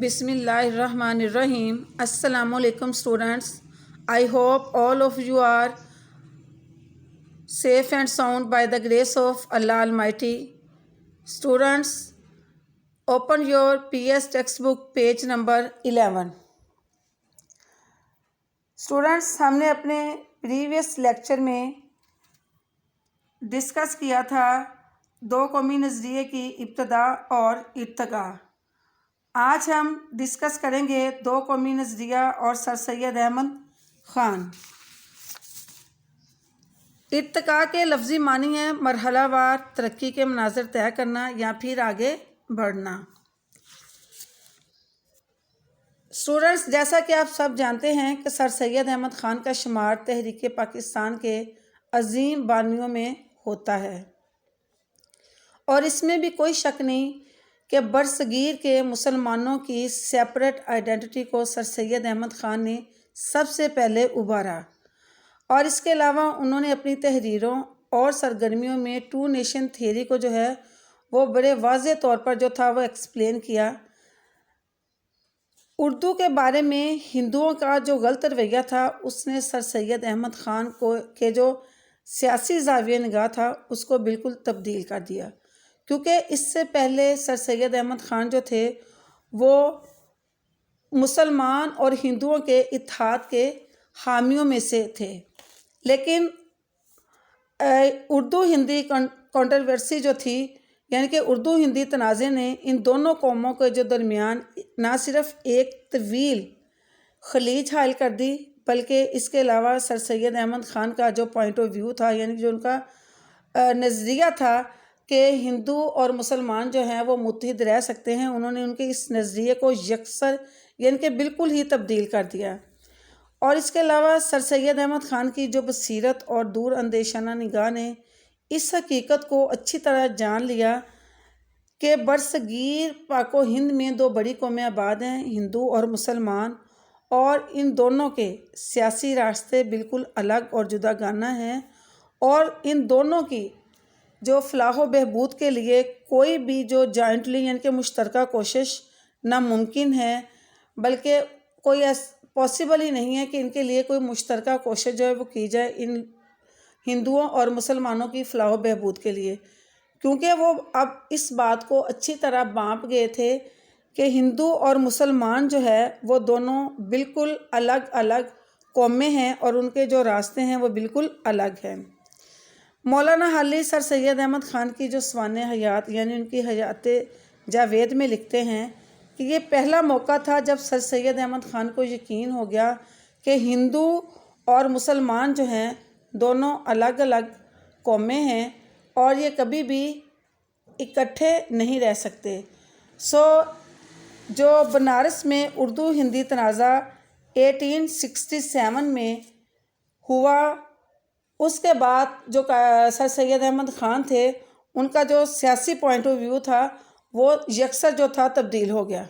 بسم اللہ الرحمن الرحیم. السلام علیکم students. I hope all of you are safe and sound by the grace of Allah Almighty. Students, open your PS textbook page number 11. Students, ہم نے اپنے پریویس لیکچر میں ڈسکس کیا تھا دو قومی نظریے کی ابتدا اور ارتقاء. آج ہم ڈسکس کریں گے دو قومی نظریہ اور سر سید احمد خان. ارتقاء کے لفظی معنی ہے مرحلہ وار ترقی کے مناظر طے کرنا یا پھر آگے بڑھنا. اسٹوڈنٹس، جیسا کہ آپ سب جانتے ہیں کہ سر سید احمد خان کا شمار تحریک پاکستان کے عظیم بانیوں میں ہوتا ہے، اور اس میں بھی کوئی شک نہیں کہ برصغیر کے مسلمانوں کی سیپریٹ آئیڈینٹی کو سر سید احمد خان نے سب سے ابھارا ابھارا، اور اس کے علاوہ انہوں نے اپنی تحریروں اور سرگرمیوں میں ٹو نیشن تھیوری کو جو ہے وہ بڑے واضح طور پر جو تھا وہ ایکسپلین کیا. اردو کے بارے میں ہندوؤں کا جو غلط رویہ تھا اس نے سر سید احمد خان کے جو سیاسی زاویہ نگاہ تھا اس کو بالکل تبدیل کر دیا، کیونکہ اس سے پہلے سر سید احمد خان جو تھے وہ مسلمان اور ہندوؤں کے اتحاد کے حامیوں میں سے تھے. لیکن اردو ہندی کنٹروورسی جو تھی، یعنی کہ اردو ہندی تنازع نے ان دونوں قوموں کے جو درمیان نہ صرف ایک طویل خلیج حائل کر دی، بلکہ اس کے علاوہ سر سید احمد خان کا جو پوائنٹ آف ویو تھا، یعنی جو ان کا نظریہ تھا کہ ہندو اور مسلمان جو ہیں وہ متحد رہ سکتے ہیں، انہوں نے ان کے اس نظریے کو یکسر یعنی کہ بالکل ہی تبدیل کر دیا. اور اس کے علاوہ سر سید احمد خان کی جو بصیرت اور دور اندیشانہ نگاہ نے اس حقیقت کو اچھی طرح جان لیا کہ برصغیر پاک و ہند میں دو بڑی قومیں آباد ہیں، ہندو اور مسلمان، اور ان دونوں کے سیاسی راستے بالکل الگ اور جداگانہ ہیں، اور ان دونوں کی جو فلاح و بہبود کے لیے کوئی بھی جو جوائنٹلی یعنی کہ مشترکہ کوشش ناممکن ہے، بلکہ کوئی پاسبل ہی نہیں ہے کہ ان کے لیے کوئی مشترکہ کوشش جو ہے وہ کی جائے ان ہندوؤں اور مسلمانوں کی فلاح و بہبود کے لیے، کیونکہ وہ اب اس بات کو اچھی طرح بانپ گئے تھے کہ ہندو اور مسلمان جو ہے وہ دونوں بالکل الگ الگ قومیں ہیں اور ان کے جو راستے ہیں وہ بالکل الگ ہیں. مولانا حالی سر سید احمد خان کی جو سوانح حیات یعنی ان کی حیات جاوید میں لکھتے ہیں کہ یہ پہلا موقع تھا جب سر سید احمد خان کو یقین ہو گیا کہ ہندو اور مسلمان جو ہیں دونوں الگ الگ قومیں ہیں اور یہ کبھی بھی اکٹھے نہیں رہ سکتے. جو بنارس میں اردو ہندی تنازع 1867 میں ہوا، اس کے بعد جو سر سید احمد خان تھے ان کا جو سیاسی پوائنٹ آف ویو تھا وہ یکسر جو تھا تبدیل ہو گیا.